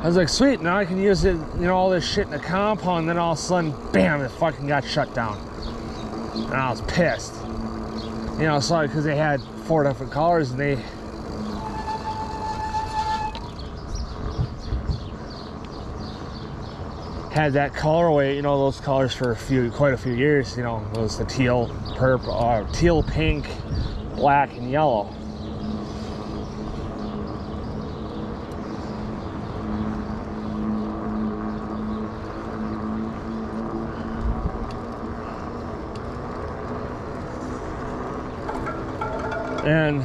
I was like, sweet, now I can use it, you know, all this shit in the compound. And then all of a sudden, bam, it fucking got shut down. And I was pissed. You know, sorry, because they had 4 different colors and they had that colorway, you know, those colors for quite a few years. You know, it was the teal, purple, teal, pink, black, and yellow. And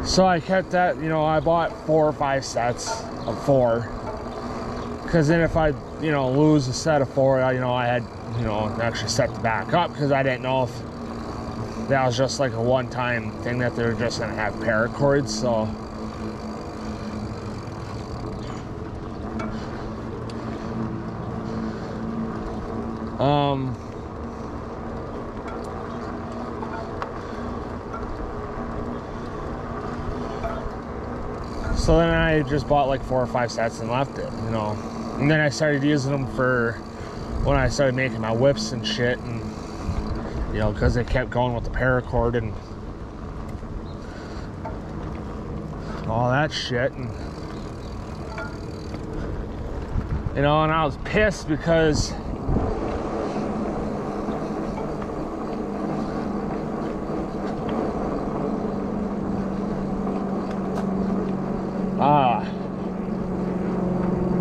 so I kept that, you know, I bought 4 or 5 sets of 4. Because then if I, you know, lose a set of 4, you know, I had, you know, an extra set to back up, because I didn't know if that was just like a one-time thing that they're just going to have paracords, so. So then I just bought like 4 or 5 sets and left it, you know. And then I started using them for when I started making my whips and shit, and you know, because they kept going with the paracord and all that shit, and you know, and I was pissed because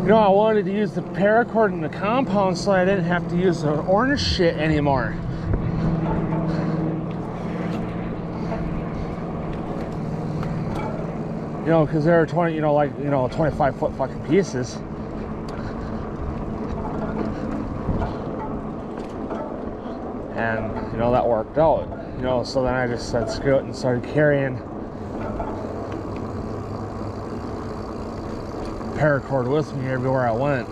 you know, I wanted to use the paracord in the compound so I didn't have to use the orange shit anymore. You know, because they're 20, you know, like, you know, 25-foot fucking pieces. And, you know, that worked out. You know, so then I just said screw it and started carrying paracord with me everywhere I went,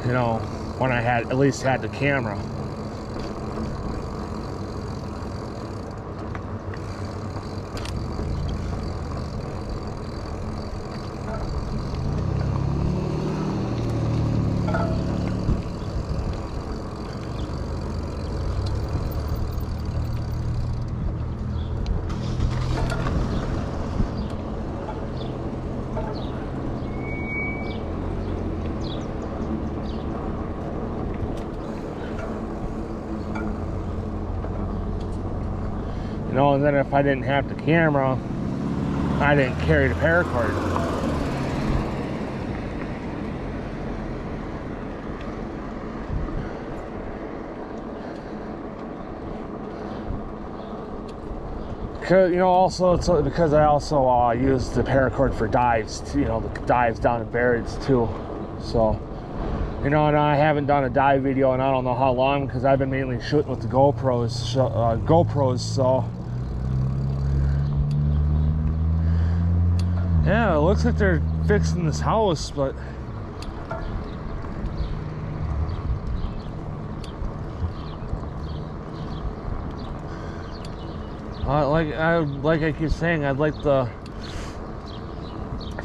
you know, when I had at least had the camera. You know, and then if I didn't have the camera, I didn't carry the paracord. Because, you know, also it's because I also use the paracord for dives, too, you know, the dives down in Barrett's too. So, you know, and I haven't done a dive video in I don't know how long, because I've been mainly shooting with the GoPros, so. Yeah, it looks like they're fixing this house, but like I keep saying, I'd like to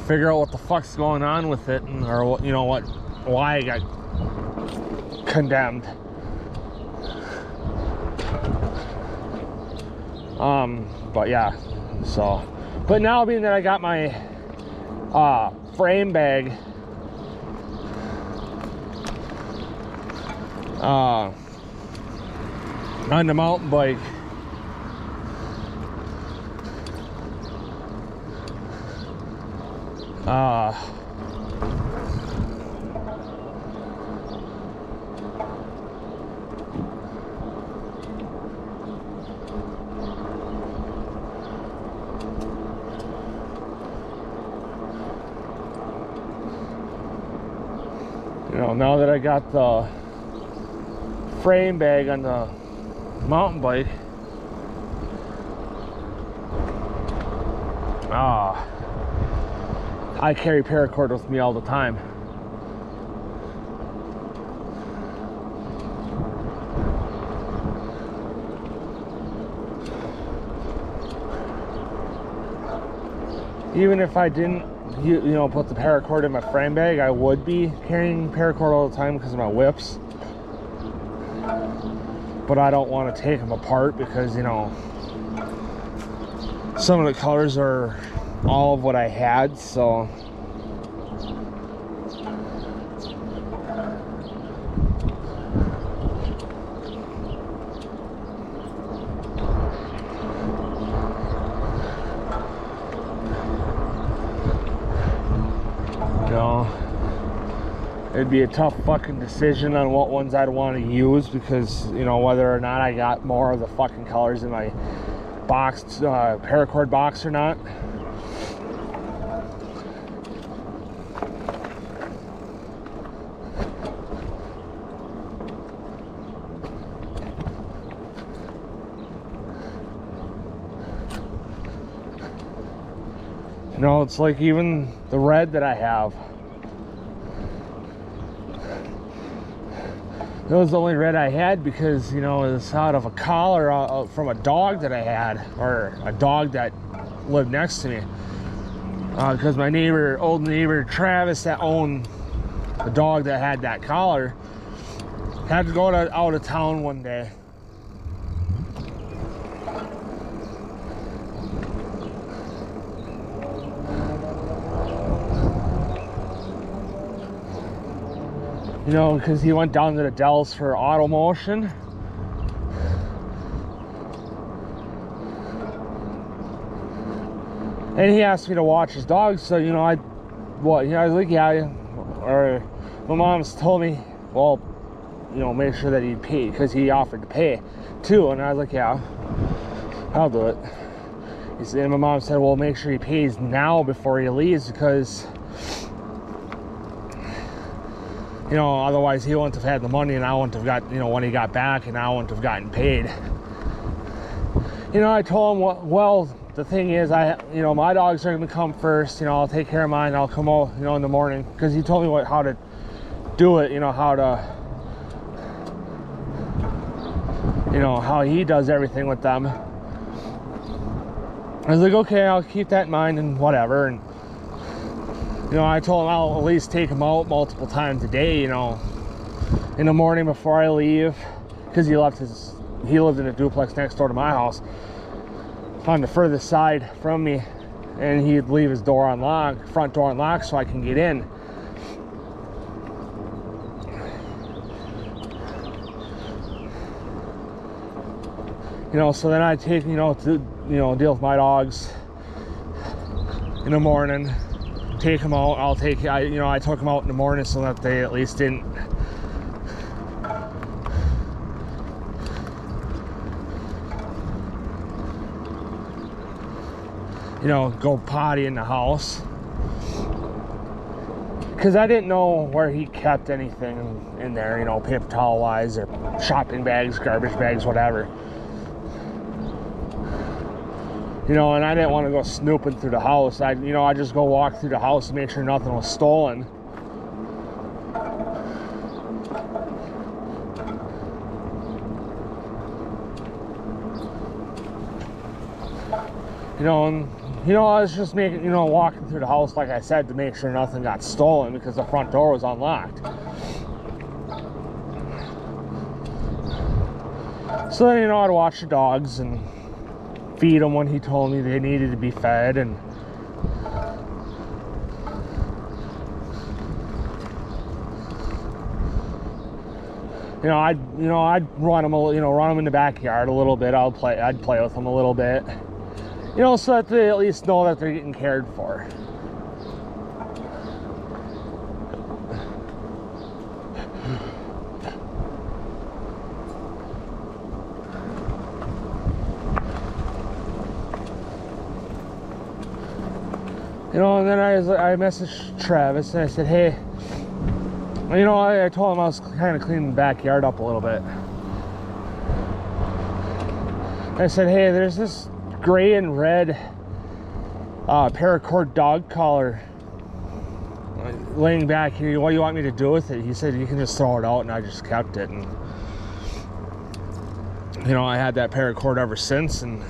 figure out what the fuck's going on with it, and or what, you know, why I got condemned. But yeah, so. But now, being that I got my frame bag on the mountain bike, you know, now that I got the frame bag on the mountain bike, I carry paracord with me all the time. Even if I didn't you know, put the paracord in my frame bag, I would be carrying paracord all the time because of my whips. But I don't want to take them apart because, you know, some of the colors are all of what I had, so. It'd be a tough fucking decision on what ones I'd want to use because, you know, whether or not I got more of the fucking colors in my box, paracord box or not. You know, it's like even the red that I have. It was the only red I had because, you know, it was out of a collar from a dog that I had, or a dog that lived next to me. Because my neighbor, old neighbor Travis, that owned the dog that had that collar, had to go out of town one day. You know, because he went down to the Dells for auto motion. And he asked me to watch his dog, so, you know, I was like, yeah. Or my mom's told me, well, you know, make sure that he'd pay, because he offered to pay too. And I was like, yeah, I'll do it. He said, and my mom said, well, make sure he pays now before he leaves, because, you know, otherwise he wouldn't have had the money, and I wouldn't have got, you know, when he got back, and I wouldn't have gotten paid. You know, I told him, well, the thing is, you know, my dogs are gonna come first. You know, I'll take care of mine. I'll come out, you know, in the morning, because he told me how to do it. You know, how to, you know, how he does everything with them. I was like, okay, I'll keep that in mind and whatever. And, you know, I told him I'll at least take him out multiple times a day, you know, in the morning before I leave, because he lived in a duplex next door to my house on the furthest side from me, and he'd leave his door unlocked, front door unlocked, so I can get in. You know, so then I take, you know, to, you know, deal with my dogs in the morning, take them out. You know, I took them out in the morning so that they at least didn't, you know, go potty in the house, because I didn't know where he kept anything in there, you know, paper towel wise, or shopping bags, garbage bags, whatever. You know, and I didn't want to go snooping through the house. I just go walk through the house and make sure nothing was stolen. You know, and, you know, I was just making, you know, walking through the house, like I said, to make sure nothing got stolen, because the front door was unlocked. So then, you know, I'd watch the dogs and feed them when he told me they needed to be fed, and I'd run them in the backyard a little bit. I'd play with them a little bit, you know, so that they at least know that they're getting cared for. You know, and then I messaged Travis and I said, hey, you know, I told him I was kind of cleaning the backyard up a little bit. I said, hey, there's this gray and red paracord dog collar laying back here. What do you want me to do with it? He said, you can just throw it out, and I just kept it. And, you know, I had that paracord ever since, and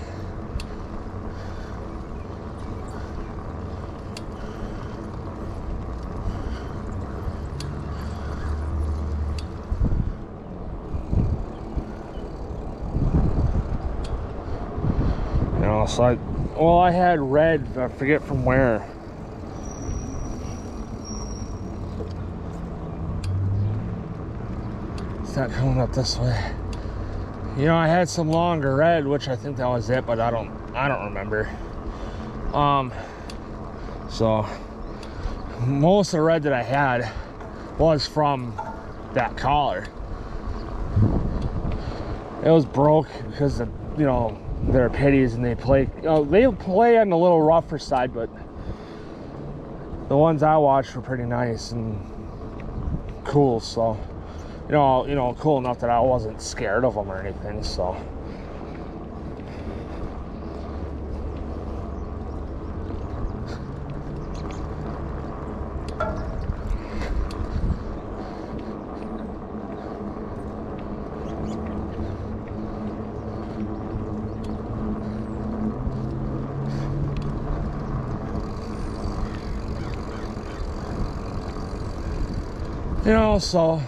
know, so I had red, I forget from where. It's not coming up this way. You know, I had some longer red, which I think that was it, but I don't remember. So most of the red that I had was from that collar. It was broke because of, you know, their pitties, and they play on the little rougher side, but the ones I watched were pretty nice and cool. So you know, cool enough that I wasn't scared of them or anything. So you know, so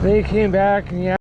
they came back and yeah.